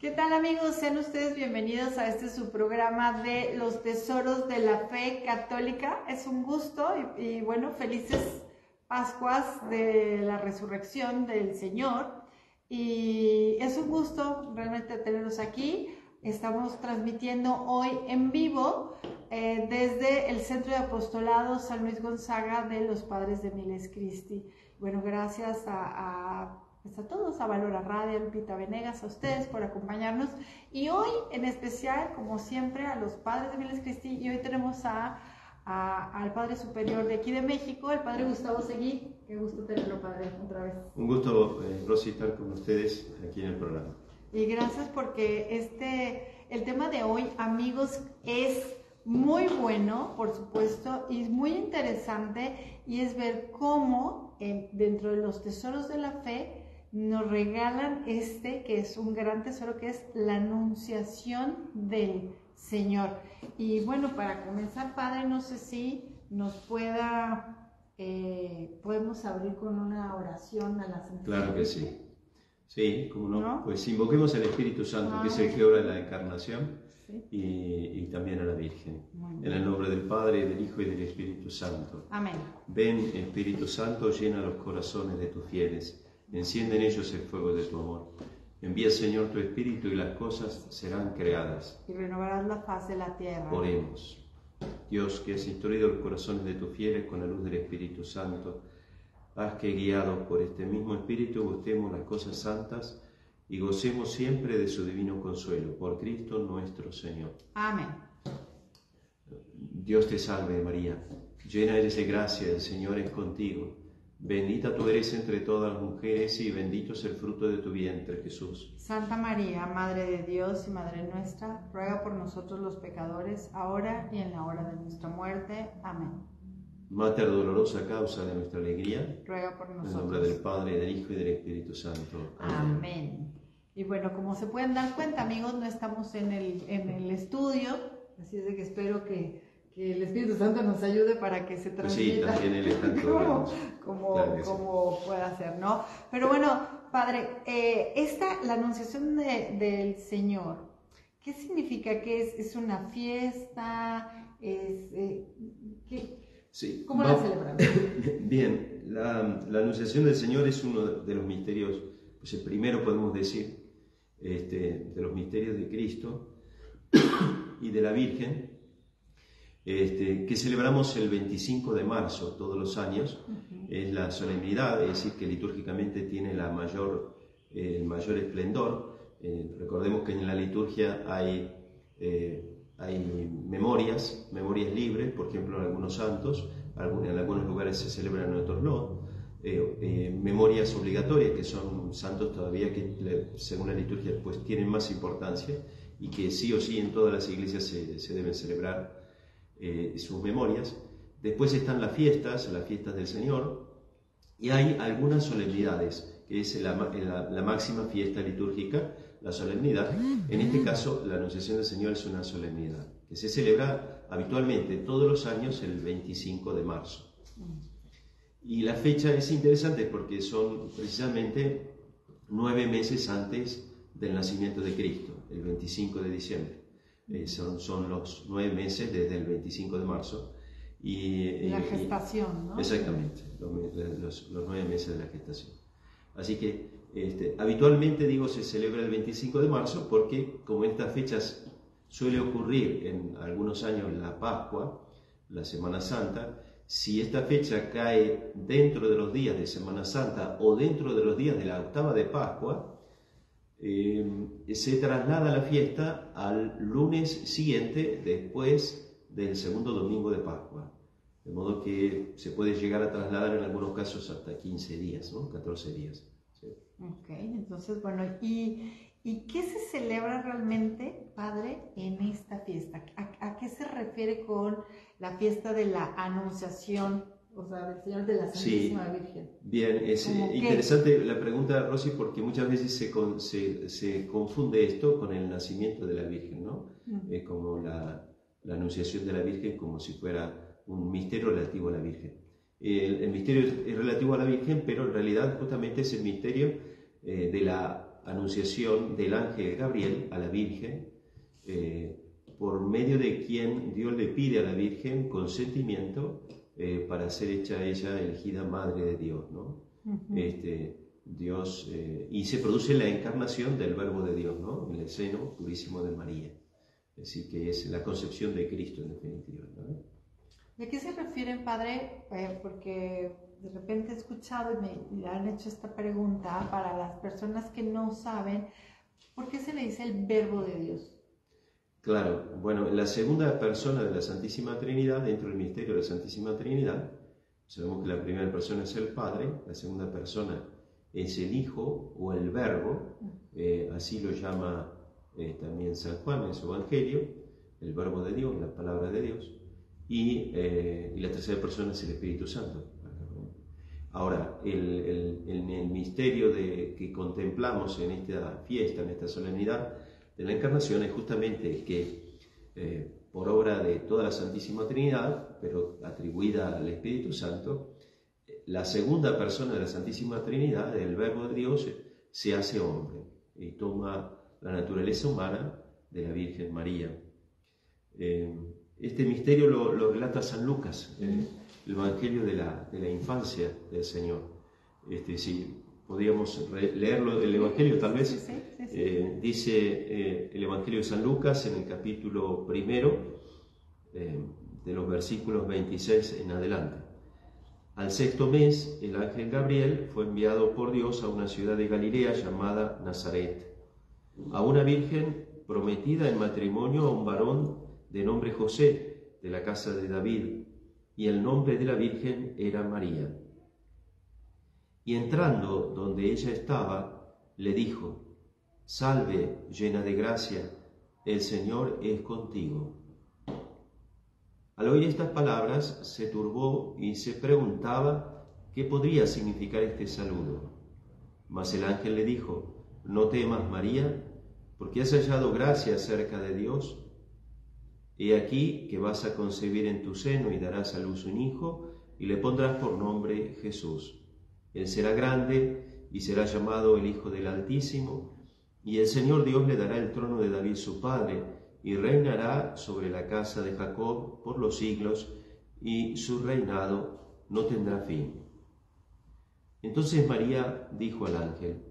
¿Qué tal, amigos? Sean ustedes bienvenidos a este su programa de los tesoros de la fe católica. Es un gusto y bueno, felices Pascuas de la resurrección del Señor. Y es un gusto realmente tenerlos aquí. Estamos transmitiendo hoy en vivo desde el Centro de Apostolado San Luis Gonzaga de los Padres de Miles Christi. Bueno, gracias a todos, a Valora Radio, a Lupita Venegas, a ustedes por acompañarnos. Y hoy, en especial, como siempre, a los Padres de Miles Christi. Y hoy tenemos al Padre Superior de aquí de México, el Padre Gustavo Seguí. Qué gusto tenerlo, Padre, otra vez. Un gusto, Rosy, estar con ustedes aquí en el programa. Y gracias porque el tema de hoy, amigos, es muy bueno, por supuesto, y es muy interesante, y es ver cómo dentro de los tesoros de la fe nos regalan que es un gran tesoro, que es la anunciación del Señor. Y bueno, para comenzar, Padre, no sé si nos podemos abrir con una oración a la Santísima. Claro que sí. Sí, como no. Pues invoquemos al Espíritu Santo, que es el que obra la encarnación, sí. y también a la Virgen. En el nombre del Padre, del Hijo y del Espíritu Santo. Amén. Ven, Espíritu Santo, llena los corazones de tus fieles. Enciende en ellos el fuego de tu amor. Envía, Señor, tu Espíritu y las cosas serán creadas. Y renovarás la faz de la tierra. Oremos. Dios, que has instruido los corazones de tus fieles con la luz del Espíritu Santo, haz que, guiados por este mismo Espíritu, gustemos las cosas santas y gocemos siempre de su divino consuelo. Por Cristo nuestro Señor. Amén. Dios te salve, María. Llena eres de gracia, el Señor es contigo. Bendita tú eres entre todas las mujeres y bendito es el fruto de tu vientre, Jesús. Santa María, Madre de Dios y Madre nuestra, ruega por nosotros los pecadores, ahora y en la hora de nuestra muerte. Amén. Mater dolorosa, causa de nuestra alegría, ruega por nosotros. En nombre del Padre, del Hijo y del Espíritu Santo. Amén. Amén. Y bueno, como se pueden dar cuenta, amigos, no estamos en el estudio, así es de que espero que el Espíritu Santo nos ayude para que se transmita. Sí, también Él está en todo. como pueda ser, ¿no? Pero bueno, Padre, la anunciación del Señor, ¿qué significa? ¿Qué es una fiesta? Sí, ¿Cómo la celebramos? Bien, la anunciación del Señor es uno de los misterios, pues el primero podemos decir, de los misterios de Cristo y de la Virgen, que celebramos el 25 de marzo todos los años. Es la solemnidad, es decir, que litúrgicamente tiene el mayor esplendor. Recordemos que en la liturgia hay memorias libres, por ejemplo, en algunos santos, en algunos lugares se celebran, en otros no. Memorias obligatorias, que son santos todavía que según la liturgia pues tienen más importancia y que sí o sí en todas las iglesias se deben celebrar sus memorias. Después están las fiestas del Señor, y hay algunas solemnidades, que es la máxima fiesta litúrgica, la solemnidad. En este caso, la Anunciación del Señor es una solemnidad que se celebra habitualmente todos los años el 25 de marzo. Y la fecha es interesante porque son precisamente 9 meses antes del nacimiento de Cristo, el 25 de diciembre. Son los 9 meses desde el 25 de marzo. La gestación, ¿no? Exactamente, los 9 meses de la gestación. Así que habitualmente, se celebra el 25 de marzo porque, como estas fechas suele ocurrir en algunos años la Pascua, la Semana Santa, si esta fecha cae dentro de los días de Semana Santa o dentro de los días de la octava de Pascua, se traslada la fiesta al lunes siguiente después del segundo domingo de Pascua. De modo que se puede llegar a trasladar en algunos casos hasta 15 días, ¿no? 14 días. ¿Sí? Ok, entonces, bueno, ¿y qué se celebra realmente, Padre, en esta fiesta? ¿A qué se refiere con la fiesta de la Anunciación, o sea, del Señor de la Santísima Virgen? Bien, es interesante la pregunta, Rosy, porque muchas veces se confunde esto con el nacimiento de la Virgen, ¿no? Como la Anunciación de la Virgen, como si fuera un misterio relativo a la Virgen. El misterio es relativo a la Virgen, pero en realidad justamente es el misterio de la anunciación del ángel Gabriel a la Virgen, por medio de quien Dios le pide a la Virgen consentimiento para ser hecha ella elegida Madre de Dios, ¿no? Dios, y se produce la encarnación del Verbo de Dios, ¿no? En el seno purísimo de María. Así que es la concepción de Cristo en definitiva, ¿no? ¿De qué se refieren, Padre? Porque de repente he escuchado y me han hecho esta pregunta para las personas que no saben, ¿por qué se le dice el Verbo de Dios? Claro, bueno, la segunda persona de la Santísima Trinidad, dentro del misterio de la Santísima Trinidad, sabemos que la primera persona es el Padre, la segunda persona es el Hijo o el Verbo, así lo llama también San Juan en su Evangelio, el Verbo de Dios, la Palabra de Dios, y la tercera persona es el Espíritu Santo. Ahora, en el misterio que contemplamos en esta fiesta, en esta solemnidad de la Encarnación, es justamente que por obra de toda la Santísima Trinidad, pero atribuida al Espíritu Santo, la segunda persona de la Santísima Trinidad, el Verbo de Dios, se hace hombre y toma la naturaleza humana de la Virgen María. Este misterio lo relata San Lucas, el Evangelio de la infancia del Señor. Si podríamos leerlo, el Evangelio tal vez, sí. Dice el Evangelio de San Lucas en el capítulo 1, de los versículos 26 en adelante. Al 6º mes, el ángel Gabriel fue enviado por Dios a una ciudad de Galilea llamada Nazaret, a una virgen prometida en matrimonio a un varón de nombre José, de la casa de David, y el nombre de la virgen era María. Y entrando donde ella estaba, le dijo: Salve, llena de gracia, el Señor es contigo. Al oír estas palabras, se turbó y se preguntaba qué podría significar este saludo. Mas el ángel le dijo: No temas, María, porque has hallado gracia cerca de Dios. He aquí que vas a concebir en tu seno y darás a luz un hijo, y le pondrás por nombre Jesús. Él será grande y será llamado el Hijo del Altísimo, y el Señor Dios le dará el trono de David su padre, y reinará sobre la casa de Jacob por los siglos, y su reinado no tendrá fin. Entonces María dijo al ángel: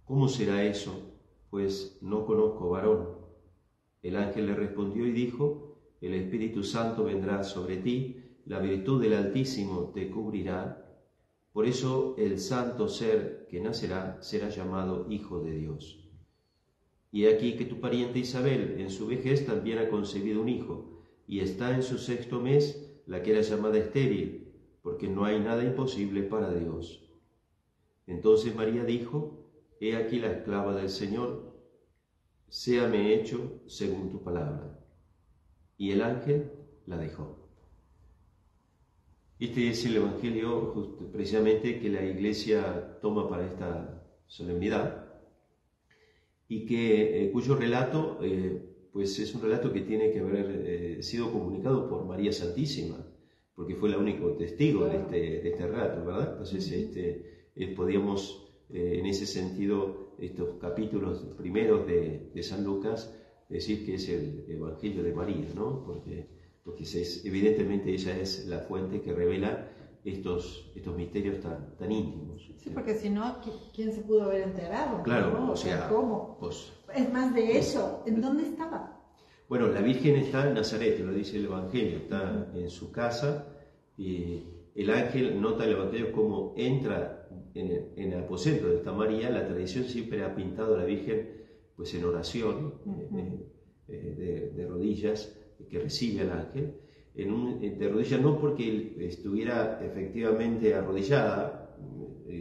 ¿Cómo será eso? Pues no conozco varón. El ángel le respondió y dijo: El Espíritu Santo vendrá sobre ti, la virtud del Altísimo te cubrirá. Por eso el santo ser que nacerá será llamado Hijo de Dios. Y he aquí que tu pariente Isabel en su vejez también ha concebido un hijo, y está en su 6º mes la que era llamada estéril, porque no hay nada imposible para Dios. Entonces María dijo: He aquí la esclava del Señor, séame hecho según tu palabra. Y el ángel la dejó. Este es el Evangelio precisamente que la Iglesia toma para esta solemnidad y cuyo relato pues es un relato que tiene que haber sido comunicado por María Santísima, porque fue la única testigo de este relato, ¿verdad? Entonces podíamos en ese sentido estos capítulos primeros de San Lucas decir que es el Evangelio de María, ¿no? Porque evidentemente ella es la fuente que revela estos misterios tan íntimos. Sí, porque si no, ¿quién se pudo haber enterado? Claro, ¿no? o sea, ¿cómo? Es más de eso, ¿en dónde estaba? Bueno, la Virgen está en Nazaret, lo dice el Evangelio, está en su casa, y el ángel nota el Evangelio como entra en el aposento de esta María. La tradición siempre ha pintado a la Virgen pues en oración, de rodillas, que recibe al ángel, de rodillas no porque estuviera efectivamente arrodillada,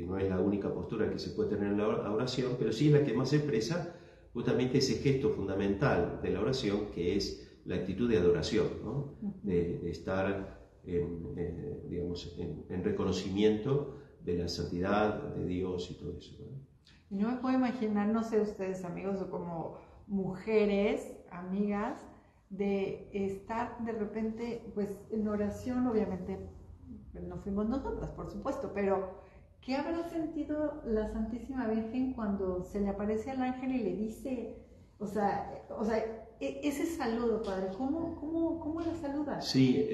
no es la única postura que se puede tener en la oración, pero sí es la que más expresa justamente ese gesto fundamental de la oración, que es la actitud de adoración, ¿no? De estar en reconocimiento de la santidad de Dios y todo eso, ¿no? Y no me puedo imaginar, no sé ustedes amigos o como mujeres, amigas, de estar de repente pues en oración, obviamente no fuimos nosotras, por supuesto, pero ¿qué habrá sentido la Santísima Virgen cuando se le aparece al ángel y le dice, ese saludo, Padre, ¿cómo la saluda? Sí,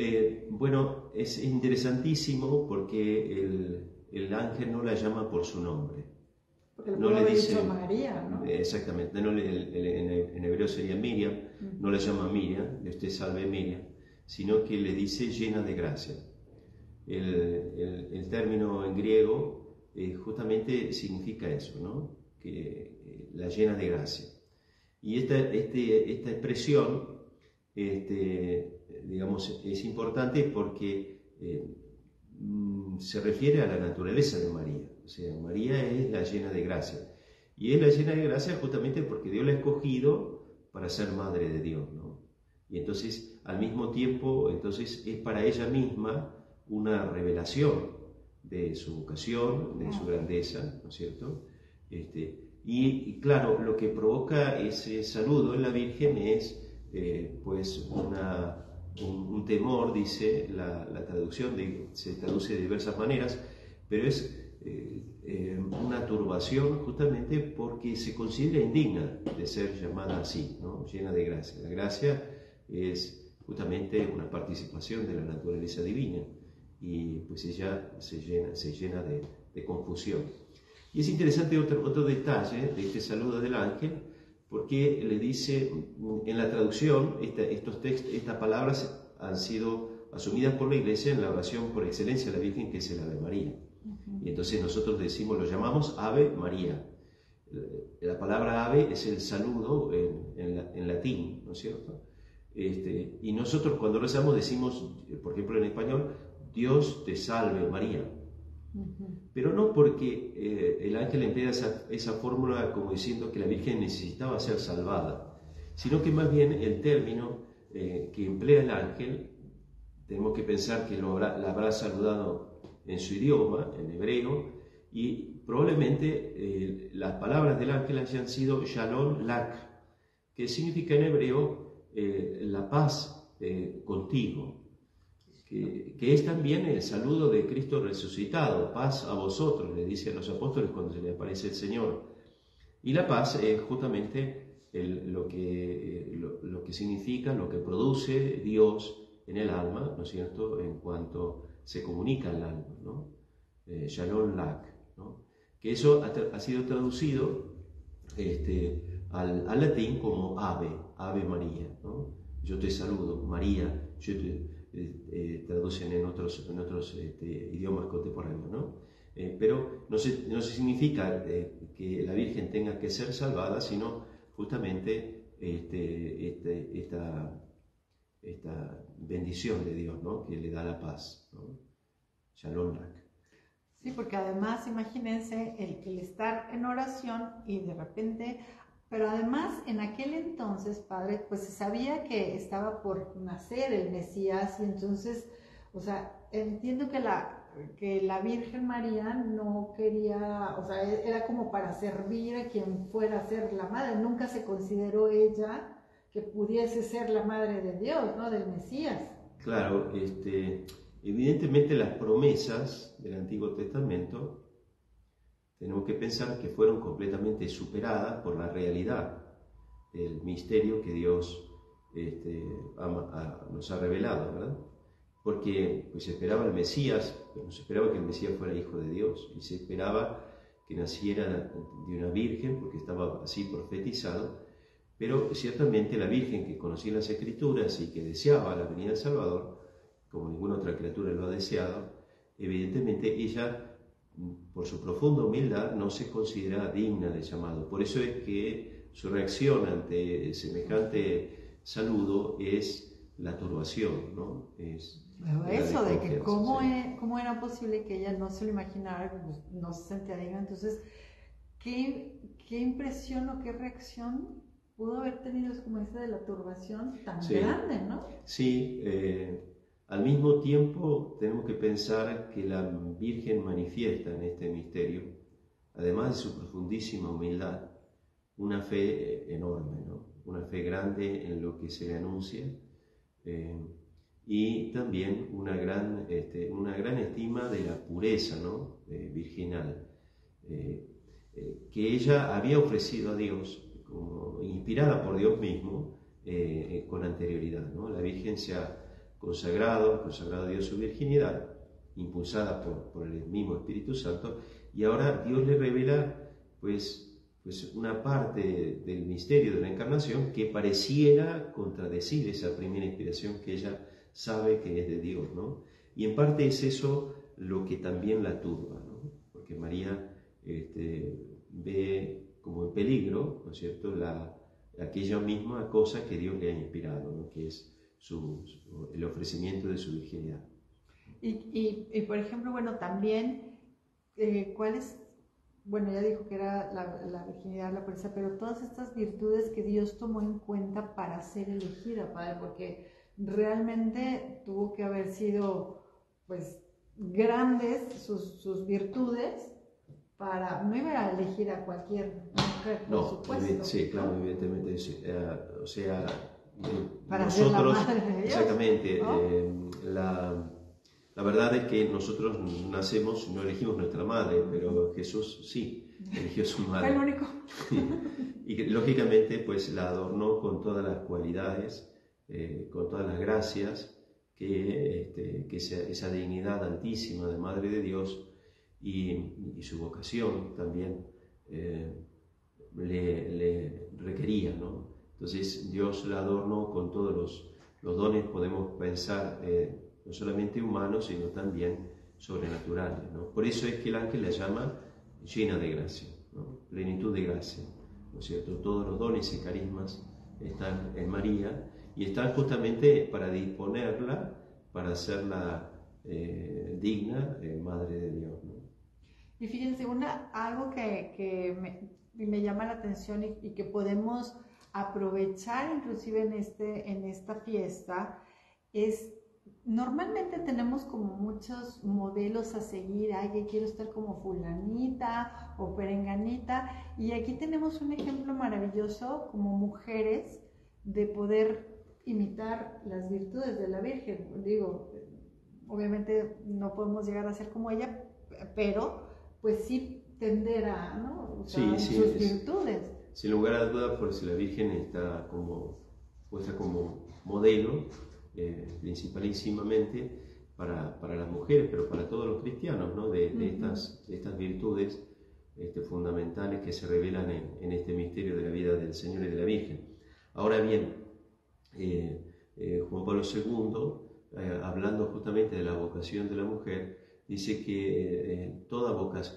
bueno, es interesantísimo porque el ángel no la llama por su nombre. Porque le No pudo le haber dice dicho María, ¿no? Exactamente, no en hebreo sería Miriam, no la llama Miriam, Dios te salve Miriam, sino que le dice llena de gracia. El término en griego justamente significa eso, ¿no? Que la llena de gracia. Y esta expresión, digamos, es importante porque se refiere a la naturaleza de María. O sea, María es la llena de gracia. Y es la llena de gracia justamente porque Dios la ha escogido para ser madre de Dios, ¿no? Y entonces, al mismo tiempo, entonces es para ella misma una revelación de su vocación, de su grandeza, ¿no es cierto? Y claro, lo que provoca ese saludo en la Virgen es pues un temor, dice la traducción, se traduce de diversas maneras, pero es una turbación justamente porque se considera indigna de ser llamada así, ¿no? Llena de gracia. La gracia es justamente una participación de la naturaleza divina y pues ella se llena de confusión. Y es interesante otro detalle de este saludo del ángel, porque le dice, en la traducción, estas palabras han sido asumidas por la Iglesia en la oración por excelencia de la Virgen, que es el Ave María. Y entonces nosotros lo llamamos Ave María. La palabra ave es el saludo en latín, ¿no es cierto? Y nosotros cuando rezamos decimos, por ejemplo en español, Dios te salve María. Pero no porque el ángel emplea esa fórmula como diciendo que la Virgen necesitaba ser salvada, sino que más bien el término que emplea el ángel, tenemos que pensar que la habrá saludado en su idioma, en hebreo, y probablemente las palabras del ángel hayan sido Shalom Lak, que significa en hebreo la paz contigo. Que es también el saludo de Cristo resucitado, paz a vosotros, le dice a los apóstoles cuando se le aparece el Señor. Y la paz es justamente lo que significa, lo que produce Dios en el alma, ¿no es cierto?, en cuanto se comunica al alma, ¿no? Shalom Lak, ¿no? Que eso ha sido traducido al latín como Ave María, ¿no? Yo te saludo, María, traducen en otros idiomas contemporáneos, ¿no? Pero no significa que la Virgen tenga que ser salvada, sino justamente esta bendición de Dios, ¿no? Que le da la paz, ¿no? Shalom Lak. Sí, porque además imagínense el estar en oración y de repente, pero además en aquel entonces, Padre, pues se sabía que estaba por nacer el Mesías y entonces, o sea, entiendo que la Virgen María no quería, o sea, era como para servir a quien fuera a ser la madre, nunca se consideró ella que pudiese ser la madre de Dios, ¿no? Del Mesías. Claro, evidentemente las promesas del Antiguo Testamento tenemos que pensar que fueron completamente superadas por la realidad del misterio que Dios nos ha revelado, ¿verdad? Porque pues, se esperaba el Mesías, pero no se esperaba que el Mesías fuera hijo de Dios, y se esperaba que naciera de una virgen, porque estaba así profetizado, pero ciertamente la Virgen que conocía las Escrituras y que deseaba la venida del Salvador, como ninguna otra criatura lo ha deseado, evidentemente ella, por su profunda humildad, no se considera digna de llamado. Por eso es que su reacción ante semejante saludo es la turbación, ¿no? Pero eso de que cómo era posible que ella no se lo imaginara, pues, no se sentía digna. Entonces, ¿qué impresión o qué reacción pudo haber tenido, como dice, de la turbación tan grande, ¿no? Sí, al mismo tiempo tenemos que pensar que la Virgen manifiesta en este misterio, además de su profundísima humildad, una fe enorme, ¿no? Una fe grande en lo que se le anuncia, y también una gran estima de la pureza, ¿no? Virginal, que ella había ofrecido a Dios, como inspirada por Dios mismo, con anterioridad, ¿no? La Virgen se ha consagrado a Dios su virginidad, impulsada por el mismo Espíritu Santo, y ahora Dios le revela pues una parte del misterio de la encarnación que pareciera contradecir esa primera inspiración que ella sabe que es de Dios, ¿no? Y en parte es eso lo que también la turba, ¿no? Porque María ve como en peligro, ¿no es cierto?, aquella misma cosa que Dios le ha inspirado, ¿no? Que es el ofrecimiento de su virginidad. Y por ejemplo, bueno, también, ¿cuál es? Bueno, ya dijo que era la virginidad, la pureza, pero todas estas virtudes que Dios tomó en cuenta para ser elegida, Padre, porque realmente tuvo que haber sido, pues, grandes sus virtudes para, no iba a elegir a cualquier mujer, por supuesto. Sí, claro, evidentemente, sí. O sea, para nosotros, ser la madre de Dios, exactamente, ¿no? La verdad es que nosotros nacemos, no elegimos nuestra madre, pero Jesús sí, eligió su madre. Fue el único. Y que, lógicamente, pues la adornó con todas las cualidades, con todas las gracias, que esa dignidad altísima de Madre de Dios y su vocación también le requería, ¿no? Entonces Dios la adornó con todos los dones, podemos pensar, no solamente humanos, sino también sobrenaturales, ¿no? Por eso es que el ángel la llama llena de gracia, ¿no? Plenitud de gracia, ¿no es cierto? Todos los dones y carismas están en María y están justamente para disponerla, para hacerla digna, Madre de Dios, ¿no? Y fíjense, algo que me llama la atención y que podemos aprovechar inclusive en esta fiesta es, normalmente tenemos como muchos modelos a seguir, ay, que quiero estar como fulanita o perenganita, y aquí tenemos un ejemplo maravilloso como mujeres de poder imitar las virtudes de la Virgen. Digo, obviamente no podemos llegar a ser como ella, pero pues sí tender a, ¿no? O sea, Sí, sus virtudes. Sin lugar a dudas, pues la Virgen está puesta como modelo, principalísimamente para las mujeres, pero para todos los cristianos, ¿no? De estas virtudes fundamentales que se revelan en este misterio de la vida del Señor y de la Virgen. Ahora bien, Juan Pablo II, hablando justamente de la vocación de la mujer, dice que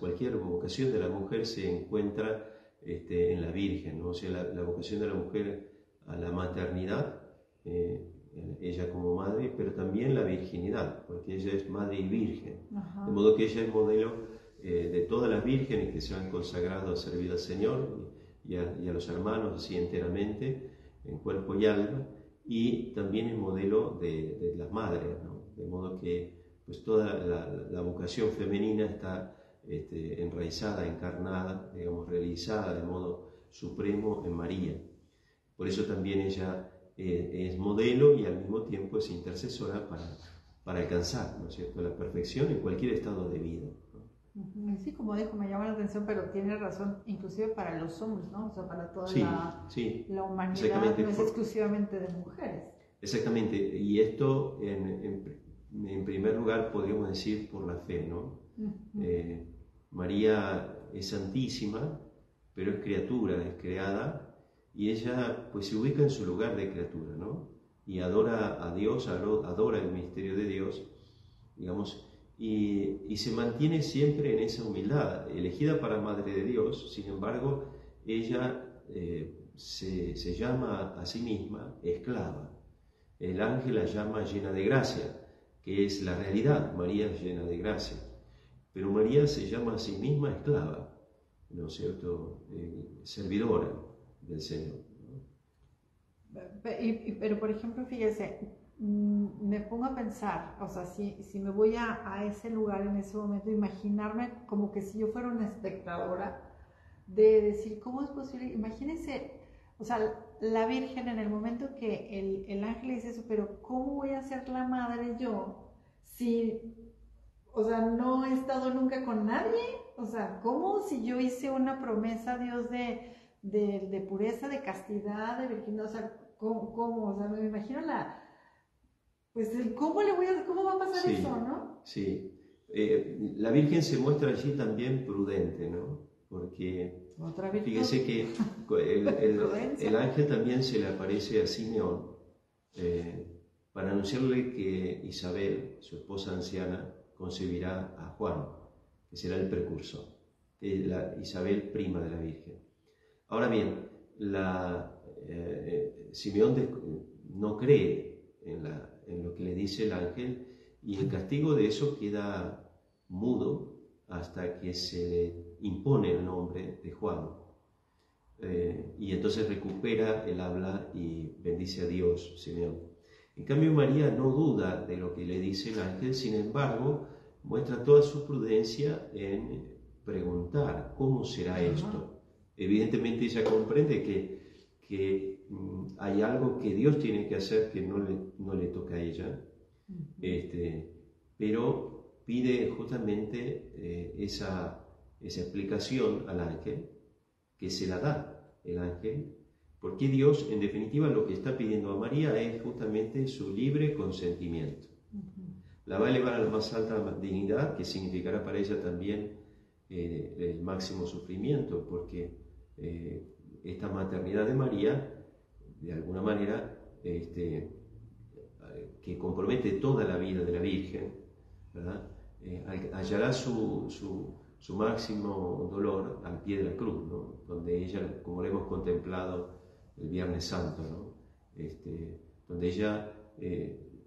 cualquier vocación de la mujer se encuentra en la Virgen, ¿no? O sea, la vocación de la mujer a la maternidad, ella como madre, pero también la virginidad, porque ella es madre y virgen. Ajá. De modo que ella es modelo de todas las vírgenes que se han consagrado a servir al Señor y a los hermanos así enteramente, en cuerpo y alma, y también es modelo de las madres, ¿no? De modo que pues toda la vocación femenina está enraizada, encarnada, digamos, realizada de modo supremo en María. Por eso también ella es modelo y al mismo tiempo es intercesora para alcanzar, ¿no es cierto?, la perfección en cualquier estado de vida, ¿no? Sí, como dijo, me llama la atención, pero tiene razón, inclusive para los hombres, ¿no? O sea, para toda la humanidad, no es exclusivamente de mujeres. Exactamente, y esto en primer lugar podríamos decir por la fe, ¿no? María es santísima, pero es criatura, es creada, y ella pues se ubica en su lugar de criatura, ¿no? Y adora a Dios, adora el misterio de Dios, digamos, y se mantiene siempre en esa humildad, elegida para Madre de Dios. Sin embargo, ella se llama a sí misma esclava. El ángel la llama llena de gracia, que es la realidad. María es llena de gracia, pero María se llama a sí misma esclava, ¿no es cierto?, servidora del Señor, ¿no? Pero por ejemplo, fíjese, me pongo a pensar, o sea, si me voy a ese lugar en ese momento, imaginarme como que si yo fuera una espectadora, de decir, ¿cómo es posible? Imagínense o sea, la Virgen en el momento que el ángel dice eso, pero ¿cómo voy a ser la madre yo si, o sea, no he estado nunca con nadie? O sea, ¿cómo si yo hice una promesa a Dios de pureza, de castidad, de virginidad? O sea, ¿cómo? O sea, me imagino pues, ¿cómo va a pasar Sí, eso, no? sí. La Virgen se muestra allí también prudente, ¿no? Porque Otra virtud. fíjese que el ángel también se le aparece a Simeón para anunciarle que Isabel, su esposa anciana, concebirá a Juan, que será el precursor, la Isabel prima de la Virgen. Ahora bien, Simeón no cree en lo que le dice el ángel, y el castigo de eso queda mudo hasta que se le impone el nombre de Juan. Y entonces recupera el habla y bendice a Dios, Simeón. En cambio, María no duda de lo que le dice el ángel, sin embargo, muestra toda su prudencia en preguntar cómo será esto. Evidentemente ella comprende que hay algo que Dios tiene que hacer que no le toca a ella, pero pide justamente esa explicación al ángel, que se la da el ángel, porque Dios, en definitiva, lo que está pidiendo a María es justamente su libre consentimiento. La va a elevar a la más alta dignidad, que significará para ella también el máximo sufrimiento, porque esta maternidad de María, de alguna manera, que compromete toda la vida de la Virgen, ¿verdad? Hallará su máximo dolor al pie de la cruz, ¿no? Donde ella, como lo hemos contemplado el Viernes Santo, ¿no? Donde ella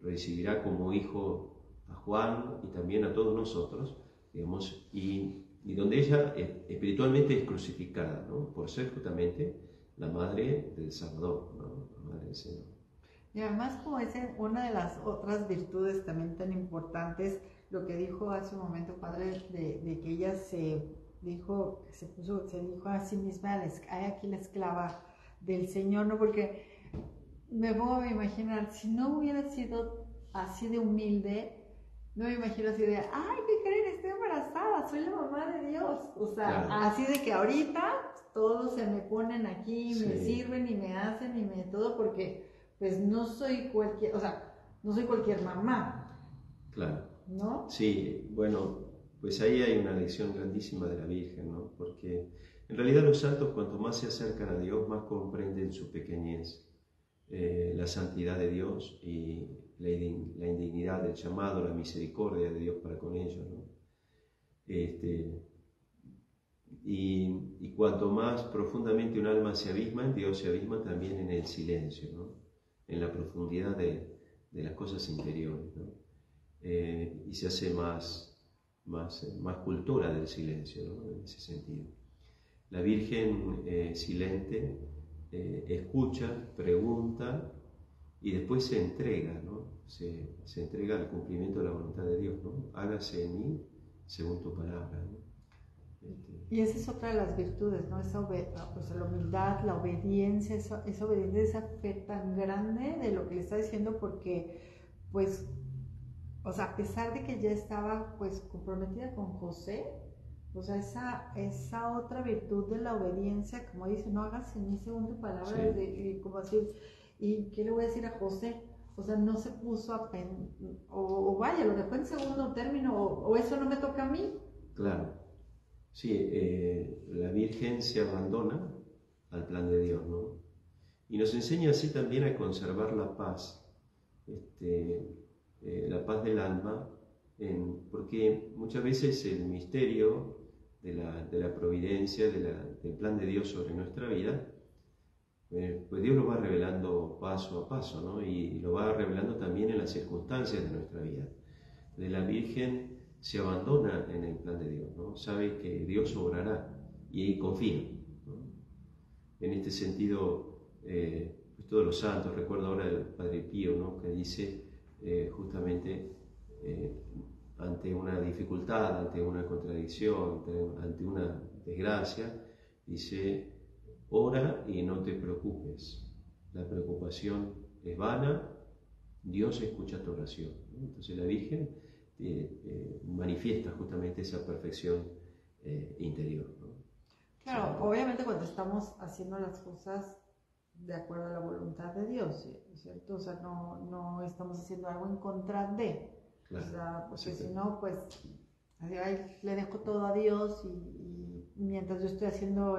recibirá como hijo a Juan y también a todos nosotros, digamos, y donde ella espiritualmente es crucificada, ¿no? Por ser justamente la madre del Salvador, ¿no? La madre del Señor. Y además, como es una de las otras virtudes también tan importantes, lo que dijo hace un momento, Padre, de que ella se dijo a sí misma, hay aquí la esclava del Señor, ¿no? Porque me pongo a imaginar, si no hubiera sido así de humilde, no me imagino así de, ay, ¿qué creen? Estoy embarazada, soy la mamá de Dios. O sea, claro, así de que ahorita todos se me ponen aquí, sí, me sirven y me hacen y me todo, porque pues no soy cualquier, o sea, no soy cualquier mamá. Claro. ¿No? Sí, bueno, pues ahí hay una lección grandísima de la Virgen, ¿no? Porque en realidad los santos, cuanto más se acercan a Dios, más comprenden su pequeñez, la santidad de Dios y la indignidad, el llamado, la misericordia de Dios para con ellos, ¿no? Y cuanto más profundamente un alma se abisma en Dios, se abisma también en el silencio, ¿no? En la profundidad de las cosas interiores, ¿no? Y se hace más cultura del silencio, ¿no? En ese sentido. La Virgen silente escucha, pregunta y después se entrega, ¿no? Se entrega al cumplimiento de la voluntad de Dios, ¿no? Hágase en mí según tu palabra, ¿no? Y esa es otra de las virtudes, ¿no? Pues la humildad, la obediencia, esa obediencia, esa fe tan grande de lo que le está diciendo, porque, pues, o sea, a pesar de que ya estaba, pues, comprometida con José, o sea, esa otra virtud de la obediencia, como dice, no hagas en mí según tu palabra, sí, y como así, ¿y qué le voy a decir a José? O sea, no se puso o vaya, lo dejó en segundo término, o eso no me toca a mí. Claro. Sí, la Virgen se abandona al plan de Dios, ¿no? Y nos enseña así también a conservar la paz, la paz del alma, porque muchas veces el misterio de la providencia, del plan de Dios sobre nuestra vida, pues Dios lo va revelando paso a paso, ¿no? Y lo va revelando también en las circunstancias de nuestra vida. De la Virgen se abandona en el plan de Dios, ¿no? Sabe que Dios obrará y ahí confía, ¿no? En este sentido, pues todos los santos, recuerdo ahora el Padre Pío, ¿no? Que dice justamente ante una dificultad, ante una contradicción, ante una desgracia, dice, ora y no te preocupes. La preocupación es vana, Dios escucha tu oración, ¿no? Entonces la Virgen manifiesta justamente esa perfección interior, ¿no? Claro, obviamente cuando estamos haciendo las cosas de acuerdo a la voluntad de Dios, ¿cierto? O sea, no estamos haciendo algo en contra de, Claro, o sea, porque si no, pues ahí le dejo todo a Dios y mientras yo estoy haciendo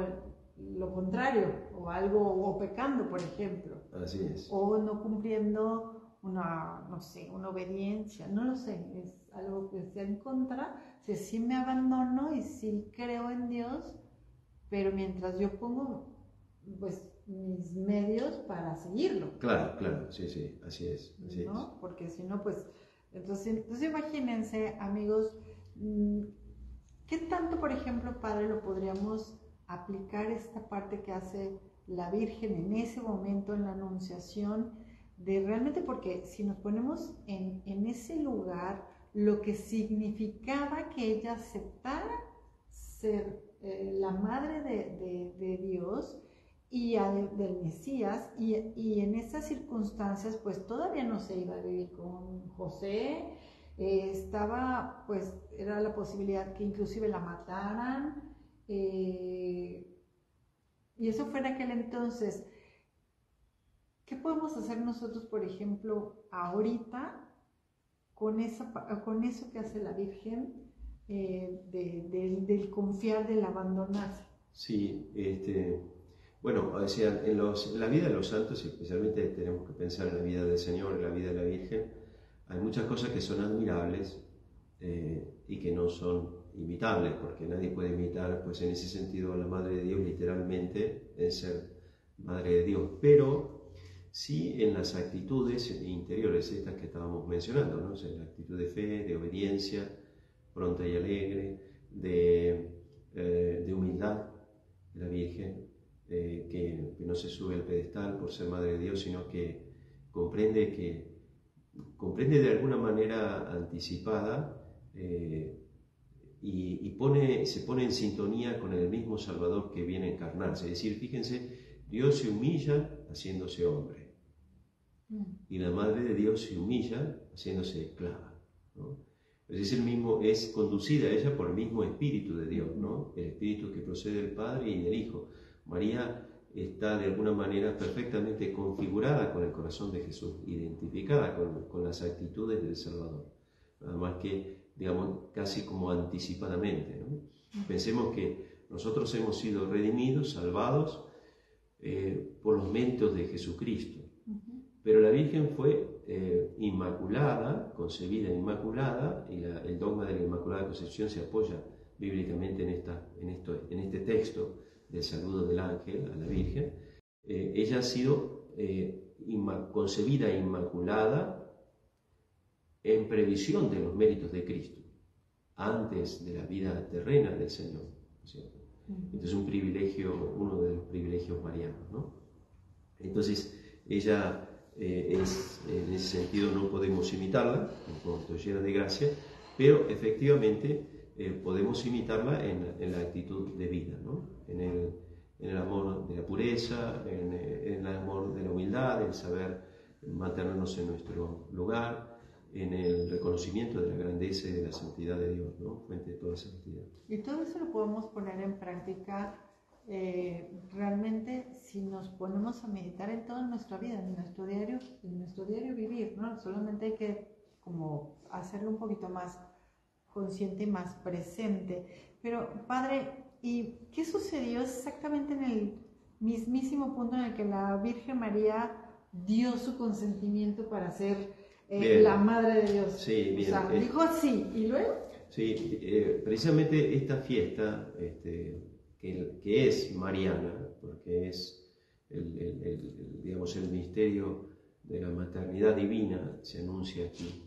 lo contrario, o algo, o pecando, por ejemplo. Así es. O no cumpliendo una, no sé, una obediencia, no lo sé, es algo que esté en contra, si sí me abandono y sí creo en Dios, pero mientras yo pongo, pues, mis medios para seguirlo. Claro, claro, sí, sí, así es. Así ¿No? es. Porque si no, pues, entonces imagínense, amigos, ¿qué tanto, por ejemplo, Padre, lo podríamos aplicar esta parte que hace la Virgen en ese momento, en la Anunciación, de realmente, porque si nos ponemos en ese lugar, lo que significaba que ella aceptara ser la madre de Dios y del Mesías, y en esas circunstancias, pues todavía no se iba a vivir con José, estaba, pues, era la posibilidad que inclusive la mataran, y eso fue en aquel entonces. ¿Qué podemos hacer nosotros, por ejemplo, ahorita con eso que hace la Virgen, del confiar, del abandonarse? Sí, bueno, o sea, en la vida de los santos, especialmente tenemos que pensar en la vida del Señor, en la vida de la Virgen, hay muchas cosas que son admirables y que no son imitables, porque nadie puede imitar, pues en ese sentido, a la Madre de Dios literalmente en ser Madre de Dios, pero sí en las actitudes interiores, estas que estábamos mencionando, ¿no? O sea, la actitud de fe, de obediencia, pronta y alegre, de humildad de la Virgen, que no se sube al pedestal por ser Madre de Dios, sino que comprende de alguna manera anticipada y se pone en sintonía con el mismo Salvador que viene a encarnarse. Es decir, fíjense, Dios se humilla haciéndose hombre y la Madre de Dios se humilla haciéndose esclava, ¿no? Es el mismo, es conducida a ella por el mismo Espíritu de Dios, ¿no? El Espíritu que procede del Padre y del Hijo. María está de alguna manera perfectamente configurada con el corazón de Jesús, identificada con las actitudes del Salvador, nada más que, digamos, casi como anticipadamente, ¿no? Pensemos que nosotros hemos sido redimidos, salvados por los méritos de Jesucristo, pero la Virgen fue inmaculada, concebida inmaculada, y el dogma de la Inmaculada Concepción se apoya bíblicamente en este texto del saludo del ángel a la Virgen. Ella ha sido concebida inmaculada en previsión de los méritos de Cristo, antes de la vida terrena del Señor, ¿cierto? Entonces un privilegio, uno de los privilegios marianos, ¿no? Entonces ella en ese sentido no podemos imitarla, en cuanto llena de gracia, pero efectivamente podemos imitarla en la actitud de vida, ¿no? En el amor de la pureza, en el amor de la humildad, en saber mantenernos en nuestro lugar, en el reconocimiento de la grandeza y de la santidad de Dios, ¿no? Fuente de toda santidad. Y todo eso lo podemos poner en práctica realmente si nos ponemos a meditar en toda nuestra vida, en nuestro diario vivir, ¿no? Solamente hay que como hacerlo un poquito más consciente y más presente. Pero, Padre, ¿y qué sucedió exactamente en el mismísimo punto en el que la Virgen María dio su consentimiento para ser la Madre de Dios? Sí, bien. O sea, dijo sí, ¿y luego? Sí, precisamente esta fiesta, que es mariana, porque es digamos, el misterio de la maternidad divina, se anuncia aquí,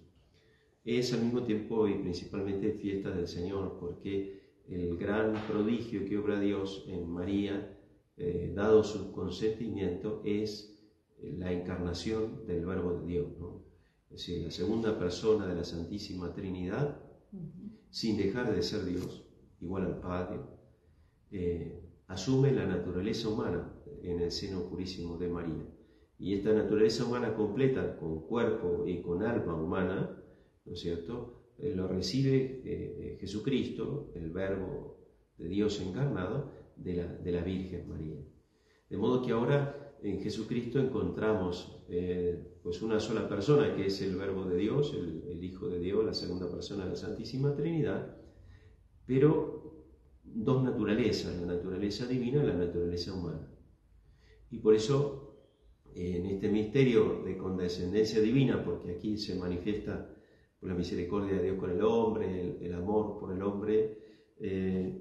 es al mismo tiempo y principalmente fiesta del Señor, porque el gran prodigio que obra Dios en María, dado su consentimiento, es la encarnación del Verbo de Dios, ¿no? Es decir, la segunda persona de la Santísima Trinidad, sin dejar de ser Dios, igual al Padre, asume la naturaleza humana, en el seno purísimo de María. Y esta naturaleza humana completa, con cuerpo y con alma humana, ¿no es cierto?, lo recibe Jesucristo, el Verbo de Dios encarnado, de la Virgen María. De modo que ahora en Jesucristo encontramos pues una sola persona, que es el Verbo de Dios, el Hijo de Dios, la segunda persona de la Santísima Trinidad, pero dos naturalezas, la naturaleza divina y la naturaleza humana. Y por eso, en este misterio de condescendencia divina, porque aquí se manifiesta por la misericordia de Dios con el hombre, el amor por el hombre,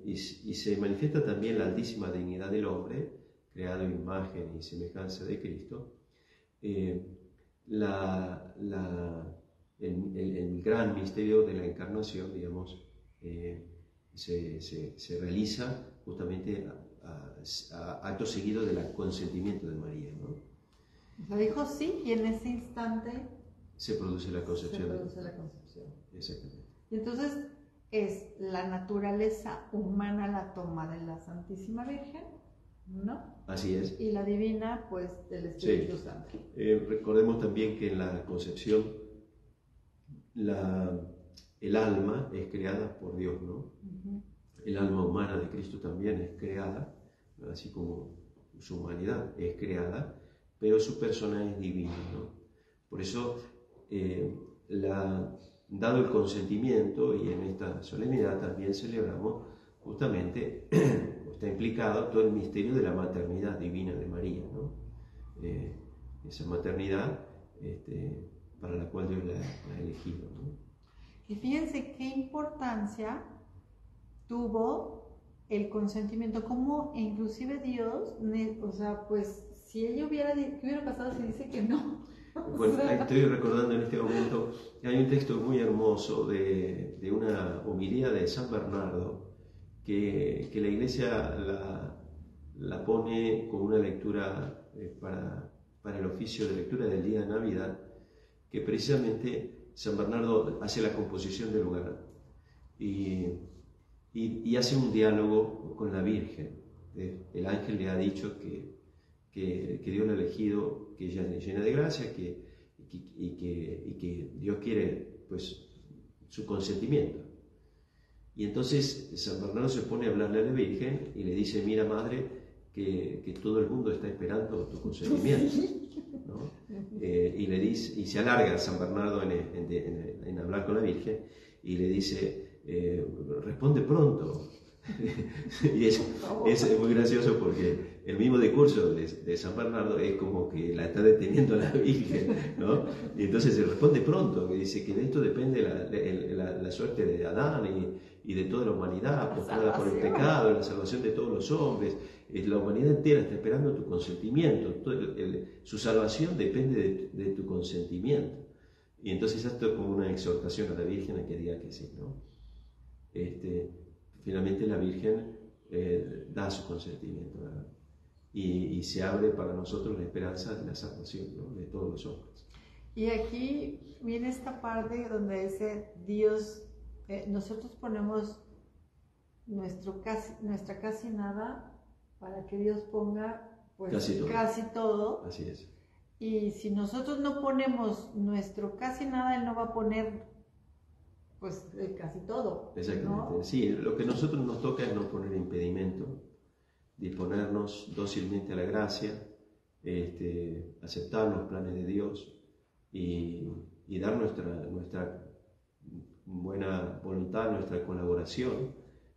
y se manifiesta también la altísima dignidad del hombre, creado en imagen y semejanza de Cristo. El gran misterio de la encarnación, digamos, se realiza justamente a acto seguido del consentimiento de María, ¿no? O sea, dijo sí, y en ese instante se produce la concepción. Exactamente. Y entonces es la naturaleza humana la toma de la Santísima Virgen, ¿no? Así es. Y la divina, pues, del Espíritu Santo. Recordemos también que en la concepción el alma es creada por Dios, ¿no? El alma humana de Cristo también es creada, así como su humanidad es creada, pero su persona es divina, ¿no? Por eso, dado el consentimiento, y en esta solemnidad también celebramos justamente, está implicado todo el misterio de la maternidad divina de María, ¿no? Esa maternidad para la cual Dios la ha elegido, ¿no? Y fíjense qué importancia tuvo el consentimiento, como inclusive Dios, o sea, pues si ella ¿qué hubiera pasado si dice que no? Bueno, estoy recordando en este momento que hay un texto muy hermoso de una homilía de San Bernardo que la Iglesia la pone con una lectura para el oficio de lectura del día de Navidad, que precisamente San Bernardo hace la composición del lugar y hace un diálogo con la Virgen. El ángel le ha dicho que Dios la ha elegido, que ella es llena de gracia, y que Dios quiere, pues, su consentimiento. Y entonces San Bernardo se pone a hablarle a la Virgen y le dice: mira, madre, que todo el mundo está esperando tu consentimiento, ¿no? Y le dice, y se alarga San Bernardo en hablar con la Virgen y le dice: responde pronto. Y es muy gracioso porque el mismo discurso de San Bernardo es como que la está deteniendo a la Virgen, ¿no? Y entonces se responde pronto, que dice que de esto depende la suerte de Adán y de toda la humanidad, postrada por el pecado, la salvación de todos los hombres. La humanidad entera está esperando tu consentimiento, su salvación depende de tu consentimiento. Y entonces esto es como una exhortación a la Virgen a que diga que sí, ¿no? Finalmente la Virgen da su consentimiento, ¿verdad? Y se abre para nosotros la esperanza de la salvación, ¿no?, de todos los hombres. Y aquí viene esta parte donde dice Dios, nosotros ponemos nuestra casi nada para que Dios ponga, pues, casi todo. Así es. Y si nosotros no ponemos nuestro casi nada, Él no va a poner, pues, casi todo. Exactamente, ¿no? Sí, lo que a nosotros nos toca es no poner impedimento, disponernos dócilmente a la gracia, aceptar los planes de Dios y dar nuestra buena voluntad, nuestra colaboración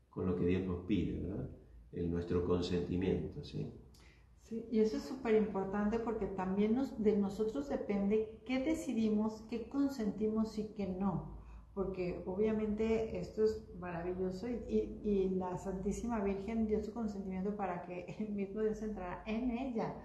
con lo que Dios nos pide, ¿verdad? Nuestro consentimiento, ¿sí? Sí, y eso es súper importante porque también de nosotros depende qué decidimos, qué consentimos y qué no. Porque obviamente esto es maravilloso y la Santísima Virgen dio su consentimiento para que el mismo Dios entrara en ella.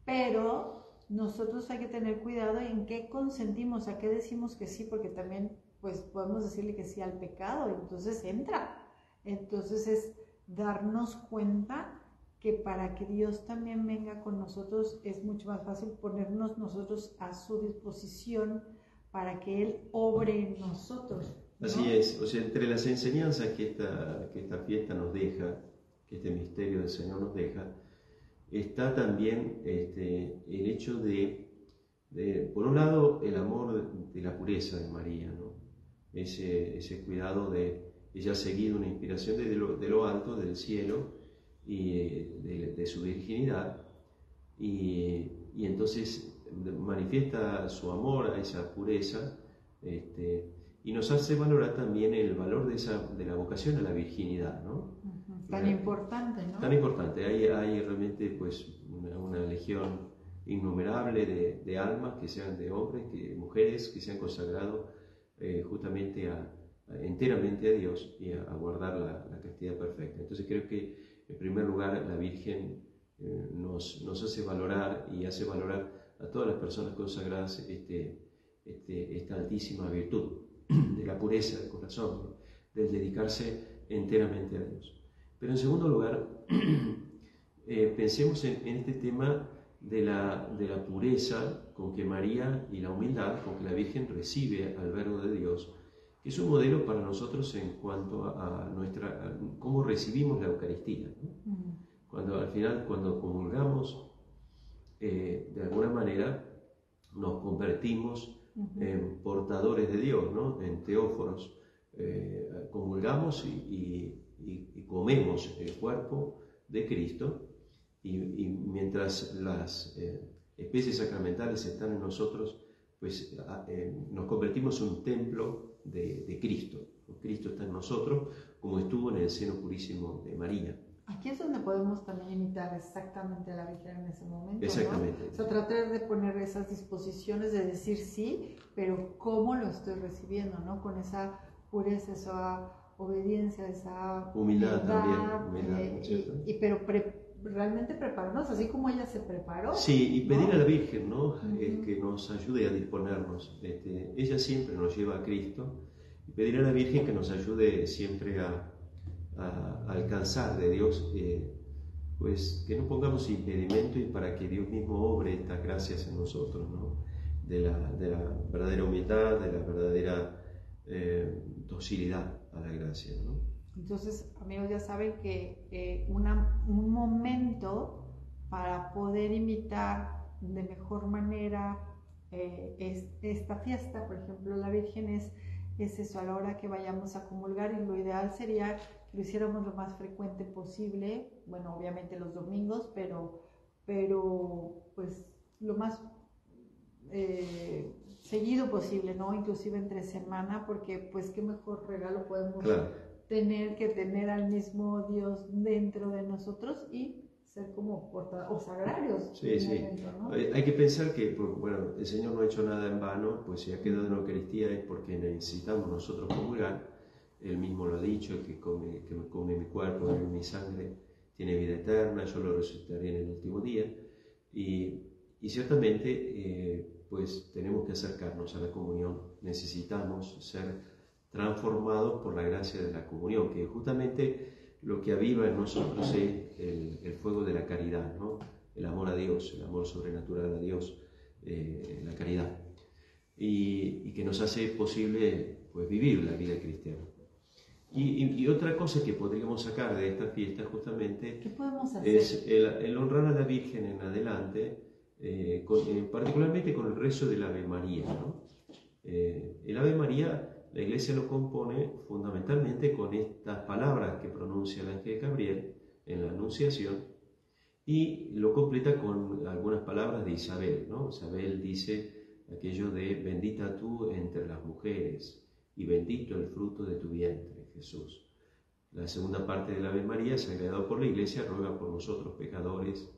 Pero nosotros hay que tener cuidado en qué consentimos, a qué decimos que sí, porque también, pues, podemos decirle que sí al pecado, y entonces entra. Entonces es darnos cuenta que para que Dios también venga con nosotros es mucho más fácil ponernos nosotros a su disposición para que Él obre en nosotros, ¿no? Así es, o sea, entre las enseñanzas que esta fiesta nos deja, que este misterio del Señor nos deja, está también el hecho por un lado, el amor de la pureza de María, ¿no? Ese cuidado de ella ha seguido una inspiración de lo alto, del cielo, y de su virginidad, y entonces manifiesta su amor a esa pureza, y nos hace valorar también el valor de la vocación a la virginidad, ¿no? Tan importante, ¿no? Tan importante. Hay realmente pues una legión innumerable de almas, que sean de hombres, mujeres, que se han consagrado justamente enteramente a Dios y a guardar la castidad perfecta. Entonces creo que en primer lugar la Virgen nos hace valorar y hace valorar a todas las personas consagradas esta altísima virtud de la pureza del corazón, ¿no? Del dedicarse enteramente a Dios. Pero en segundo lugar, pensemos en este tema de la pureza con que María y la humildad con que la Virgen recibe al Verbo de Dios, que es un modelo para nosotros en cuanto a cómo recibimos la Eucaristía, ¿no? Al final, cuando comulgamos, de alguna manera nos convertimos en portadores de Dios, ¿no? En teóforos. Comulgamos y comemos el cuerpo de Cristo, y mientras las especies sacramentales están en nosotros, pues nos convertimos en un templo de Cristo. Cristo está en nosotros, como estuvo en el seno purísimo de María. Aquí es donde podemos también imitar exactamente a la Virgen en ese momento, Exactamente. ¿no? O sea, tratar de poner esas disposiciones de decir sí, pero cómo lo estoy recibiendo, ¿no? Con esa pureza, esa obediencia, esa humildad también, pero realmente prepararnos, así como ella se preparó. Sí, y pedir, ¿no?, a la Virgen, ¿no? Uh-huh. Que nos ayude a disponernos. Ella siempre nos lleva a Cristo, y pedir a la Virgen que nos ayude siempre a alcanzar de Dios, pues que no pongamos impedimento, y para que Dios mismo obre estas gracias en nosotros, ¿no? De la verdadera humildad, de la verdadera docilidad a la gracia, ¿no? Entonces, amigos, ya saben que un momento para poder imitar de mejor manera esta fiesta, por ejemplo, la Virgen, es eso, a la hora que vayamos a comulgar, y lo ideal sería que lo hiciéramos lo más frecuente posible, bueno, obviamente los domingos, pero pues lo más seguido posible, ¿no? Inclusive entre semana, porque pues qué mejor regalo podemos tener que tener al mismo Dios dentro de nosotros y ser como sagrarios. Sí, sí. Momento, ¿no? Hay que pensar que, bueno, el Señor no ha hecho nada en vano, pues si ha quedado en la Eucaristía es porque necesitamos nosotros comulgar. Él mismo lo ha dicho: que come mi cuerpo, bebe mi sangre, tiene vida eterna, yo lo resucitaré en el último día. Y ciertamente, pues tenemos que acercarnos a la comunión, necesitamos ser transformados por la gracia de la comunión, que justamente lo que aviva en nosotros es el fuego de la caridad, ¿no? El amor a Dios, el amor sobrenatural a Dios, la caridad, y que nos hace posible, pues, vivir la vida cristiana. Y otra cosa que podríamos sacar de esta fiesta justamente, ¿qué podemos hacer? Es el honrar a la Virgen en adelante, particularmente con el rezo del Ave María, ¿no? El Ave María, la Iglesia lo compone fundamentalmente con estas palabras que pronuncia el ángel Gabriel en la Anunciación, y lo completa con algunas palabras de Isabel, ¿no? Isabel dice aquello de: bendita tú entre las mujeres y bendito el fruto de tu vientre, Jesús. La segunda parte del Ave María, sagrado por la Iglesia, ruega por nosotros pecadores,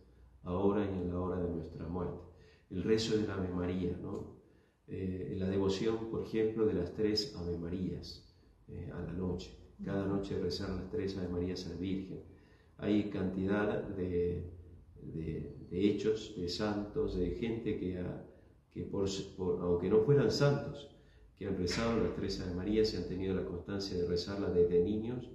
ahora y en la hora de nuestra muerte. El rezo del Ave María, ¿no? La devoción, por ejemplo, de las 3 Ave Marías a la noche. Cada noche rezar las 3 Ave Marías a la Virgen. Hay cantidad de hechos, de santos, de gente que aunque no fueran santos, que han rezado las 3 Ave Marías y han tenido la constancia de rezarlas desde niños,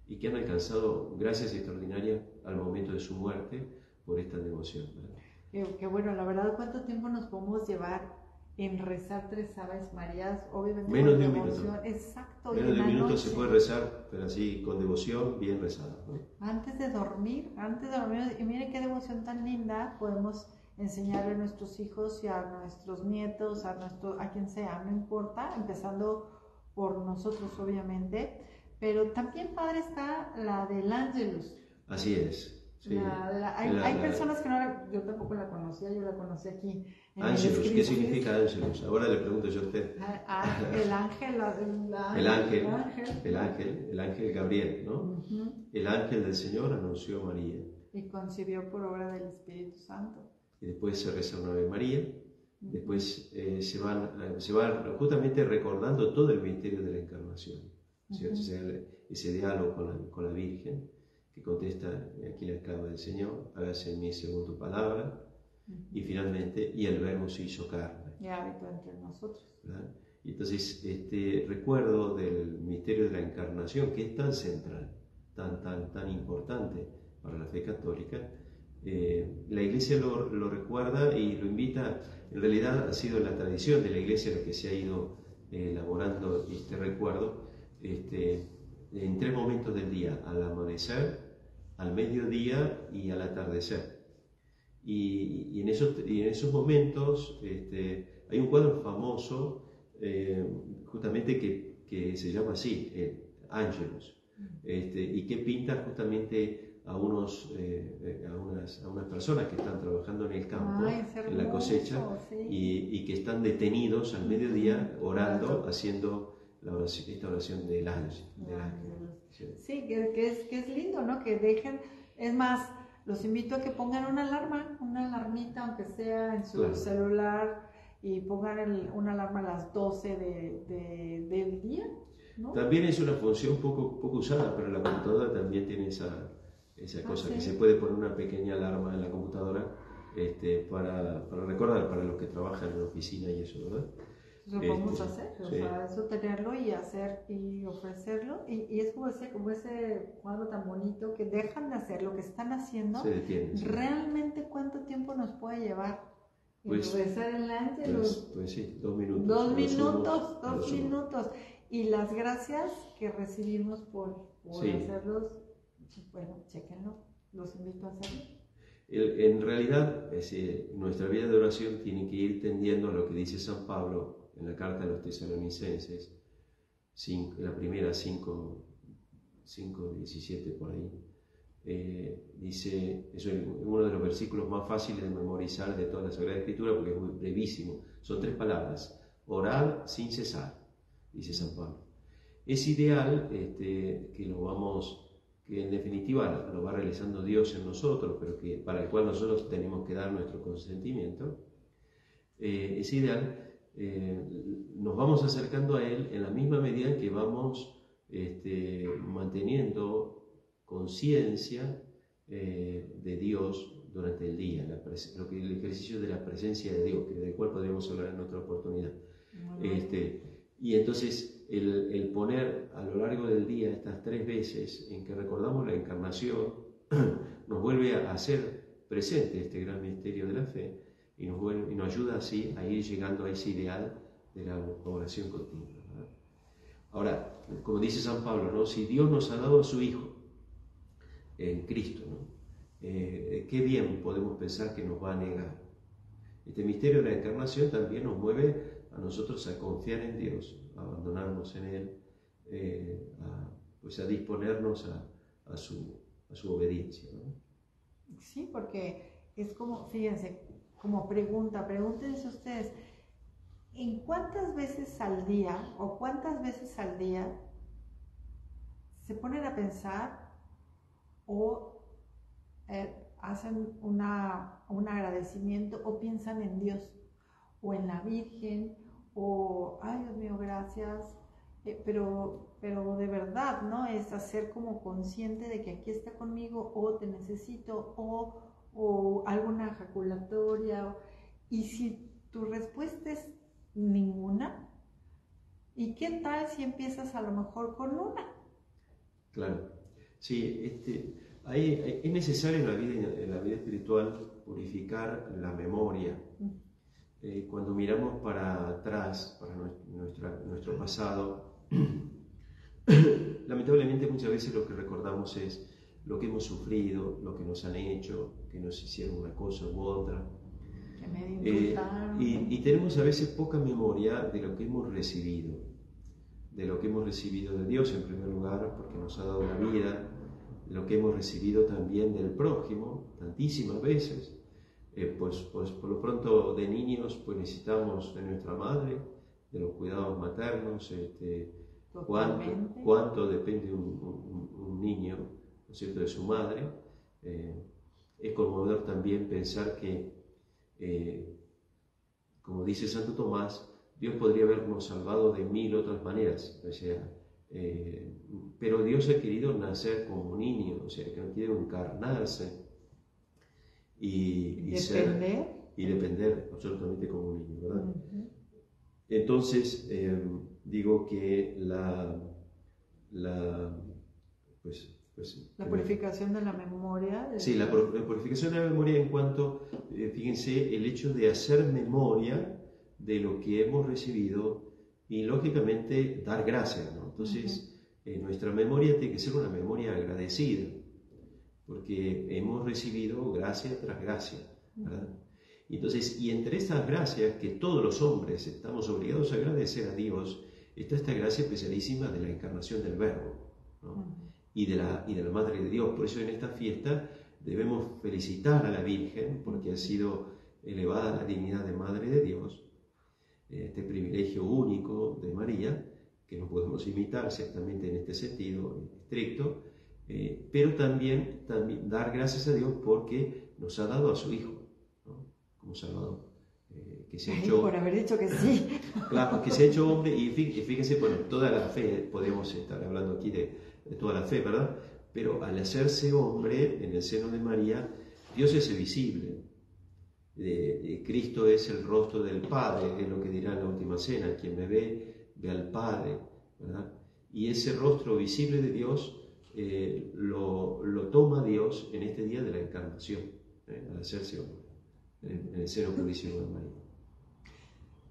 y que han alcanzado gracias extraordinarias al momento de su muerte por esta devoción, ¿verdad? Que bueno, la verdad, ¿cuánto tiempo nos podemos llevar en rezar 3 Aves Marías, obviamente menos con de un devoción. minuto. Exacto. Menos de un minuto se puede rezar, pero así con devoción, bien rezado, ¿no? Antes de dormir, y miren qué devoción tan linda podemos enseñarle a nuestros hijos y a nuestros nietos, a quien sea, no importa, empezando por nosotros obviamente, pero también padre está la del Ángelus. Así es. Sí. Hay personas que yo tampoco la conocía, yo la conocí aquí. Ángelus, ¿qué significa Ángelus? Ahora le pregunto yo a usted. El ángel Gabriel, ¿no? El ángel del Señor anunció a María. Y concibió por obra del Espíritu Santo. Y después se reza una Ave María. Después se va justamente recordando todo el misterio de la Encarnación. ¿Cierto? Ese diálogo con la Virgen, que contesta: aquí la esclava del Señor, hágase en mí según tu palabra. Y finalmente, y el Verbo se hizo carne. Y habitó entre nosotros. ¿Verdad? Y entonces, este recuerdo del misterio de la Encarnación, que es tan central, tan importante para la fe católica, la Iglesia lo recuerda y lo invita. En realidad ha sido la tradición de la Iglesia la que se ha ido elaborando este recuerdo en 3 momentos del día: al amanecer, al mediodía y al atardecer. Y en esos momentos hay un cuadro famoso justamente que se llama así, Ángelus, y que pinta justamente a unas personas que están trabajando en el campo, en la cosecha, sí. y que están detenidos al mediodía orando, haciendo esta oración del ángel. Sí, que es lindo, ¿no? Que dejen, es más, los invito a que pongan una alarmita, aunque sea en su celular, y pongan una alarma a las 12 del día, ¿no? También es una función poco usada, pero la computadora también tiene esa cosa, ¿sí? Que se puede poner una pequeña alarma en la computadora para recordar, para los que trabajan en la oficina y eso, ¿verdad? Lo podemos hacer, sí. O sea, eso tenerlo y hacer y ofrecerlo, y es como ese cuadro tan bonito que dejan de hacer lo que están haciendo. Se detiene, sí. ¿Realmente cuánto tiempo nos puede llevar? Pues, rezar el ángel. Pues sí, 2 minutos. 2 minutos. Y las gracias que recibimos por sí. Hacerlos, bueno, chéquenlo, los invito a hacerlo. En realidad, nuestra vida de oración tiene que ir tendiendo a lo que dice San Pablo en la carta a los Tesalonicenses, la primera 5:17 por ahí. Dice, eso es uno de los versículos más fáciles de memorizar de toda la Sagrada Escritura, porque es muy brevísimo. Son 3 palabras: orad sin cesar, dice San Pablo. Es ideal que en definitiva lo va realizando Dios en nosotros, pero para el cual nosotros tenemos que dar nuestro consentimiento. Es ideal, nos vamos acercando a Él en la misma medida en que vamos manteniendo conciencia de Dios durante el día, el ejercicio de la presencia de Dios, del cual podríamos hablar en otra oportunidad. Y entonces el poner a lo largo del día estas 3 veces en que recordamos la Encarnación nos vuelve a hacer presente este gran misterio de la fe y nos ayuda así a ir llegando a ese ideal de la oración continua, ¿verdad? Ahora, como dice San Pablo, ¿no? Si Dios nos ha dado a su Hijo en Cristo, ¿no? Qué bien podemos pensar que nos va a negar. Este misterio de la Encarnación también nos mueve a nosotros a confiar en Dios, a abandonarnos en Él, a disponernos a su obediencia, ¿no? Sí, porque es como, fíjense, como pregúntense ustedes, ¿en cuántas veces al día se ponen a pensar o hacen un agradecimiento o piensan en Dios o en la Virgen o, ay Dios mío, gracias, pero de verdad, ¿no? Es hacer como consciente de que aquí está conmigo o te necesito o alguna ejaculatoria, y si tu respuesta es ninguna, ¿y qué tal si empiezas a lo mejor con una? Claro, sí, es necesario en la vida espiritual purificar la memoria, cuando miramos para atrás, para nuestro pasado, lamentablemente muchas veces lo que recordamos es lo que hemos sufrido, lo que nos han hecho, que nos hicieron una cosa u otra. Que me indultaron. Y tenemos a veces poca memoria de lo que hemos recibido. De lo que hemos recibido de Dios en primer lugar, porque nos ha dado la vida, lo que hemos recibido también del prójimo, tantísimas veces. Pues por lo pronto de niños pues necesitamos de nuestra madre, de los cuidados maternos, cuánto depende un niño, ¿no es cierto?, de su madre. Es conmovedor también pensar que, como dice Santo Tomás, Dios podría habernos salvado de 1000 otras maneras, o sea, pero Dios ha querido nacer como un niño, o sea, que no quiere encarnarse y depender absolutamente como un niño, ¿verdad? Uh-huh. Entonces, digo que la purificación de la memoria. Sí, la purificación de la memoria en cuanto, fíjense, el hecho de hacer memoria de lo que hemos recibido y, lógicamente, dar gracias, ¿no? Entonces, nuestra memoria tiene que ser una memoria agradecida, porque hemos recibido gracia tras gracia, ¿verdad? Entonces, y entre estas gracias que todos los hombres estamos obligados a agradecer a Dios, está esta gracia especialísima de la encarnación del Verbo, ¿no? Y de la Madre de Dios. Por eso en esta fiesta debemos felicitar a la Virgen, porque ha sido elevada a la dignidad de Madre de Dios, este privilegio único de María, que no podemos imitar ciertamente en este sentido estricto, pero también dar gracias a Dios porque nos ha dado a su Hijo, ¿no?, como Salvador, que se ha hecho... Por haber dicho que sí. Claro, que se ha hecho hombre, y fíjense, bueno, toda la fe, podemos estar hablando aquí de toda la fe, ¿verdad? Pero al hacerse hombre en el seno de María, Dios es visible. Cristo es el rostro del Padre, es lo que dirá en la última cena: quien me ve, ve al Padre, ¿verdad? Y ese rostro visible de Dios lo toma Dios en este día de la encarnación, al hacerse hombre, en el seno purísimo de María.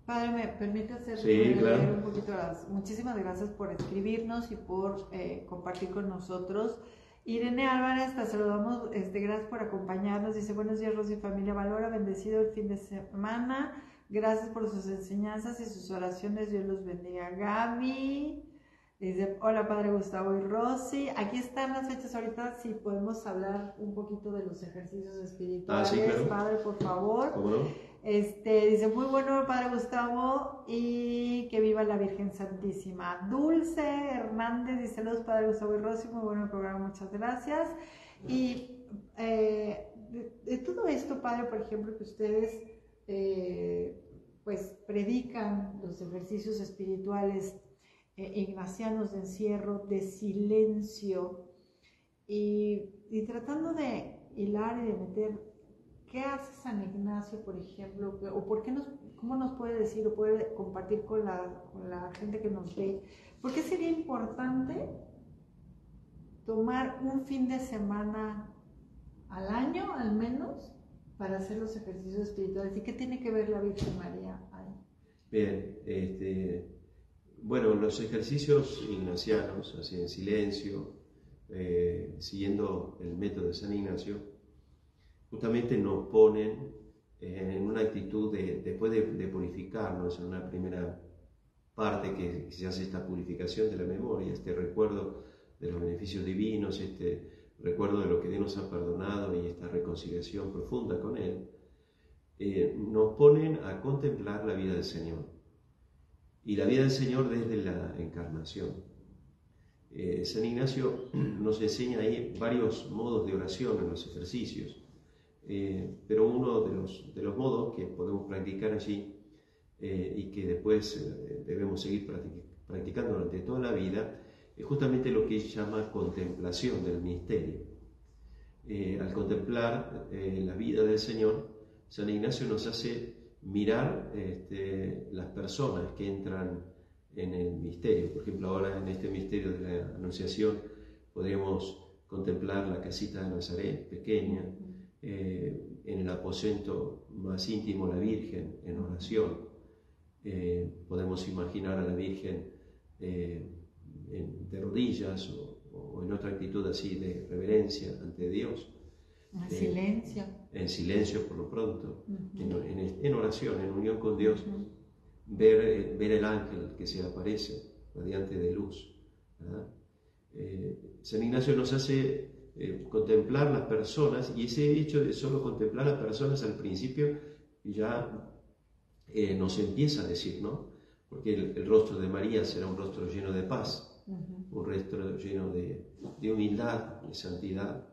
Padre, ¿me permite hacer claro, un poquito muchísimas gracias por escribirnos y por compartir con nosotros? Irene Álvarez, te saludamos, gracias por acompañarnos. Dice: buenos días, Rosy familia, valora, bendecido el fin de semana. Gracias por sus enseñanzas y sus oraciones, Dios los bendiga. Gaby dice: hola Padre Gustavo y Rosy. Aquí están las fechas ahorita, si podemos hablar un poquito de los ejercicios espirituales. Sí, claro. Padre, por favor. ¿Cómo no? Dice: muy bueno Padre Gustavo, y que viva la Virgen Santísima. Dulce Hernández dice: saludos Padre Gustavo y Rosy, muy bueno el programa, muchas gracias. Y de todo esto, Padre, por ejemplo, que ustedes pues predican los ejercicios espirituales ignacianos de encierro, de silencio, y tratando de hilar y de meter, ¿qué hace San Ignacio, por ejemplo? ¿O cómo nos puede decir o puede compartir con la gente que nos ve? ¿Por qué sería importante tomar un fin de semana al año, al menos, para hacer los ejercicios espirituales? ¿Y qué tiene que ver la Virgen María ahí? Bien, bueno, los ejercicios ignacianos, así en silencio, siguiendo el método de San Ignacio, justamente nos ponen en una actitud después de purificarnos, en una primera parte que se hace esta purificación de la memoria, este recuerdo de los beneficios divinos, este recuerdo de lo que Dios nos ha perdonado y esta reconciliación profunda con Él, nos ponen a contemplar la vida del Señor. Y la vida del Señor desde la encarnación. San Ignacio nos enseña ahí varios modos de oración en los ejercicios, pero uno de los modos que podemos practicar allí y que después debemos seguir practicando durante toda la vida es justamente lo que él llama contemplación del misterio. Al contemplar la vida del Señor, San Ignacio nos hace mirar las personas que entran en el misterio. Por ejemplo, ahora en este misterio de la Anunciación podríamos contemplar la casita de Nazaret, pequeña, en el aposento más íntimo la Virgen en oración. Podemos imaginar a la Virgen de rodillas o en otra actitud así de reverencia ante Dios. En silencio. En silencio por lo pronto, en oración, en unión con Dios, ver el ángel que se aparece, radiante de luz, ¿verdad? San Ignacio nos hace contemplar las personas, y ese hecho de solo contemplar a las personas al principio ya nos empieza a decir, ¿no? Porque el rostro de María será un rostro lleno de paz, un rostro lleno de humildad, de santidad,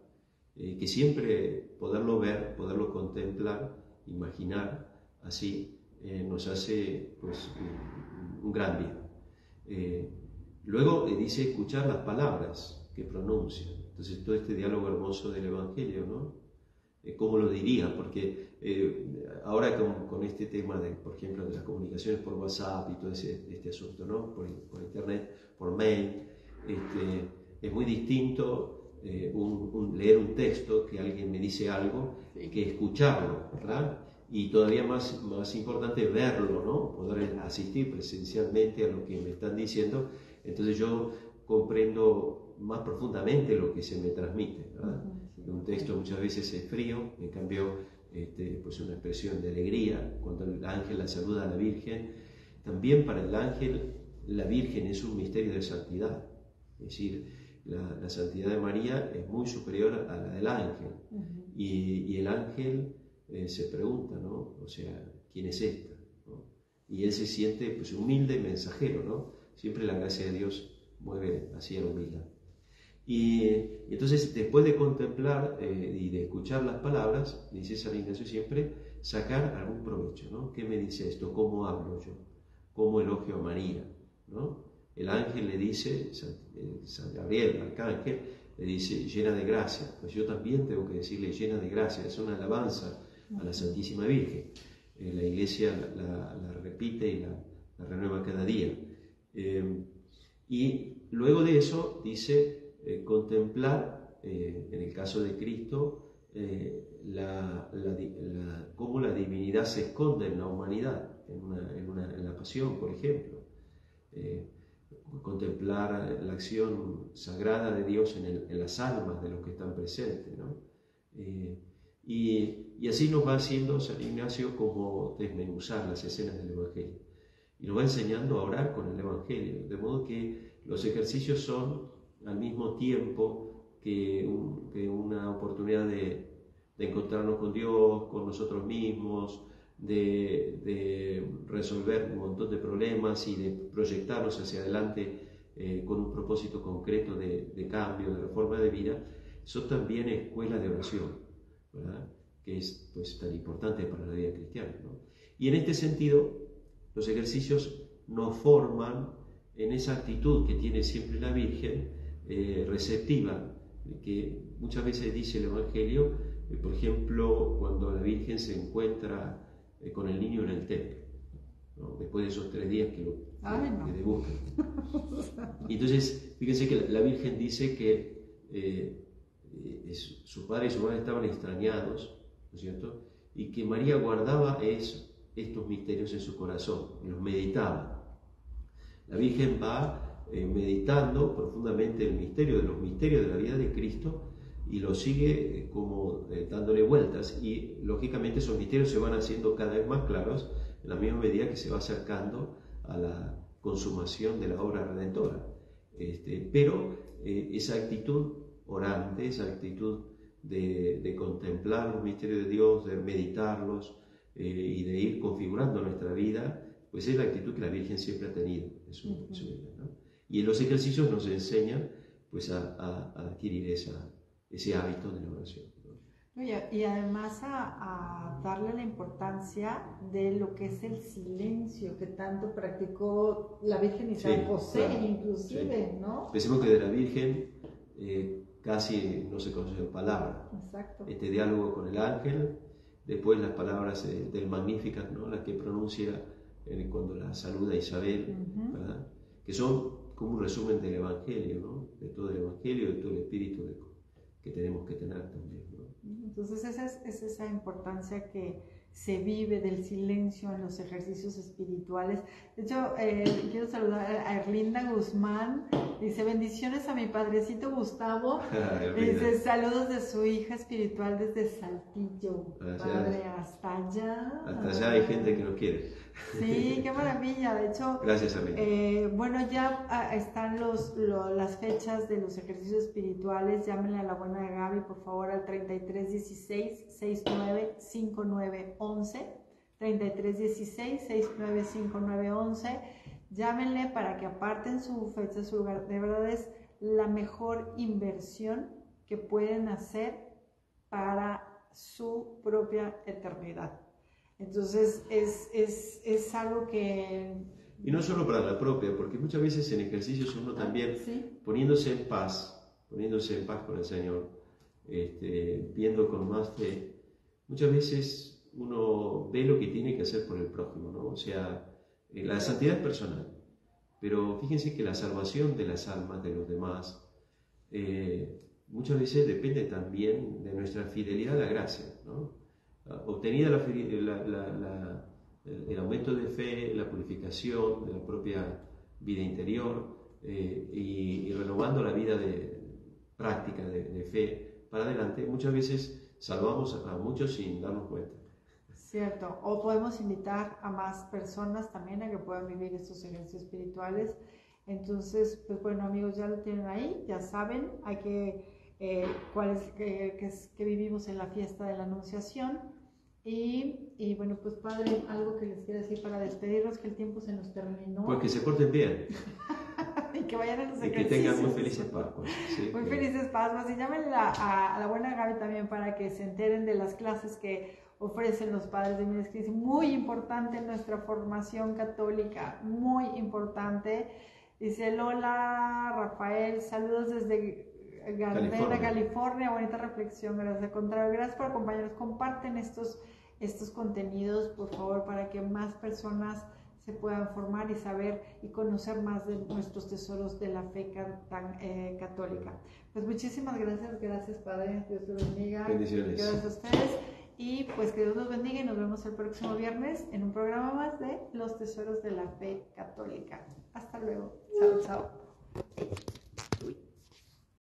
que siempre poderlo ver, poderlo contemplar, imaginar, así nos hace pues un gran bien. Luego dice escuchar las palabras que pronuncia. Entonces todo este diálogo hermoso del Evangelio, ¿no? ¿Cómo lo diría? Porque ahora con este tema, por ejemplo, de las comunicaciones por WhatsApp y todo este asunto, ¿no? Por internet, por mail, es muy distinto leer un texto que alguien me dice algo que escucharlo, ¿verdad? Y todavía más importante verlo, ¿no? Poder asistir presencialmente a lo que me están diciendo. Entonces yo comprendo más profundamente lo que se me transmite, ¿verdad? Un texto muchas veces es frío, en cambio pues una expresión de alegría cuando el ángel la saluda a la Virgen. También para el ángel la Virgen es un misterio de santidad, es decir, la santidad de María es muy superior a la del ángel, y el ángel se pregunta, ¿no? O sea, ¿quién es esta? ¿No? Y él se siente pues humilde mensajero, ¿no? Siempre la gracia de Dios mueve hacia la humildad. Y entonces, después de contemplar y de escuchar las palabras, dice San Ignacio siempre, sacar algún provecho, ¿no? ¿Qué me dice esto? ¿Cómo hablo yo? ¿Cómo elogio a María? ¿No? El ángel le dice, San Gabriel, el arcángel, le dice, llena de gracia. Pues yo también tengo que decirle llena de gracia, es una alabanza a la Santísima Virgen. La Iglesia la repite y la renueva cada día. Y luego de eso dice contemplar, en el caso de Cristo, cómo la divinidad se esconde en la humanidad, en la pasión, por ejemplo. Contemplar la acción sagrada de Dios en las almas de los que están presentes, ¿no? Y así nos va haciendo San Ignacio como desmenuzar las escenas del Evangelio. Y nos va enseñando a orar con el Evangelio, de modo que los ejercicios son al mismo tiempo que una oportunidad de encontrarnos con Dios, con nosotros mismos, de resolver un montón de problemas y de proyectarnos hacia adelante con un propósito concreto de cambio, de reforma de vida. Son también escuelas de oración, ¿verdad? Que es pues tan importante para la vida cristiana, ¿no? Y en este sentido, los ejercicios nos forman en esa actitud que tiene siempre la Virgen, receptiva, que muchas veces dice el Evangelio, por ejemplo, cuando la Virgen se encuentra con el niño en el templo, ¿no? Después de esos 3 días que buscan. Y entonces, fíjense que la Virgen dice que su padre y su madre estaban extrañados, ¿no es cierto? Y que María guardaba estos misterios en su corazón, y los meditaba. La Virgen va meditando profundamente el misterio de los misterios de la vida de Cristo y lo sigue como dándole vueltas, y lógicamente esos misterios se van haciendo cada vez más claros en la misma medida que se va acercando a la consumación de la obra redentora. Pero esa actitud orante, esa actitud de contemplar los misterios de Dios, de meditarlos y de ir configurando nuestra vida, pues es la actitud que la Virgen siempre ha tenido en su vida, ¿no? Y en los ejercicios nos enseñan pues a adquirir ese hábito de la oración, ¿no? Y además a darle la importancia de lo que es el silencio que tanto practicó la Virgen y San José, claro, inclusive, sí, ¿no? Decimos que de la Virgen casi no se conocen palabras. Exacto. Este diálogo con el ángel, después las palabras del Magnificat, ¿no? Las que pronuncia cuando la saluda Isabel, ¿verdad? Que son como un resumen del Evangelio, ¿no? De todo el Evangelio, de todo el espíritu que tenemos que tener también, ¿no? Entonces es esa importancia que se vive del silencio en los ejercicios espirituales. De hecho, quiero saludar a Erlinda Guzmán. Dice, bendiciones a mi padrecito Gustavo. Dice, saludos de su hija espiritual desde Saltillo. Padre, hasta allá. Hasta allá hay gente que nos quiere. Sí, qué maravilla. De hecho, gracias, bueno, ya están las fechas de los ejercicios espirituales. Llámenle a la buena de Gaby, por favor, al 3316-695911. 3316-695911. Llámenle para que aparten su fecha, su lugar. De verdad es la mejor inversión que pueden hacer para su propia eternidad. Entonces es algo que... Y no solo para la propia, porque muchas veces en ejercicios uno también, ¿sí? poniéndose en paz con el Señor, viendo con más fe, muchas veces uno ve lo que tiene que hacer por el prójimo, ¿no? O sea, la santidad es personal, pero fíjense que la salvación de las almas de los demás muchas veces depende también de nuestra fidelidad a la gracia, ¿no? Obtenida el aumento de fe, la purificación de la propia vida interior y renovando la vida práctica de fe para adelante, muchas veces salvamos a muchos sin darnos cuenta. Cierto, o podemos invitar a más personas también a que puedan vivir estos ejercicios espirituales. Entonces, pues bueno, amigos, ya lo tienen ahí, ya saben, hay que que vivimos en la fiesta de la Anunciación. Y bueno, pues Padre, algo que les quiero decir para despedirnos, que el tiempo se nos terminó. Pues que se porten bien. Y que vayan a los ejercicios. Y que tengan muy felices Pascuas. Sí, muy felices Pascuas. Y llámenle a la buena Gaby también para que se enteren de las clases que ofrecen los padres de Miles Crisis. Muy importante en nuestra formación católica, muy importante. Dice Lola, Rafael, saludos desde Gardena, California. Bonita reflexión, gracias. Al contrario, gracias por acompañarnos. Comparten estos contenidos, por favor, para que más personas se puedan formar y saber y conocer más de nuestros tesoros de la fe tan católica. Pues muchísimas gracias Padre, Dios te bendiga. Bendiciones. Gracias a ustedes y pues que Dios los bendiga y nos vemos el próximo viernes en un programa más de Los Tesoros de la Fe Católica. Hasta luego. Chao, chao.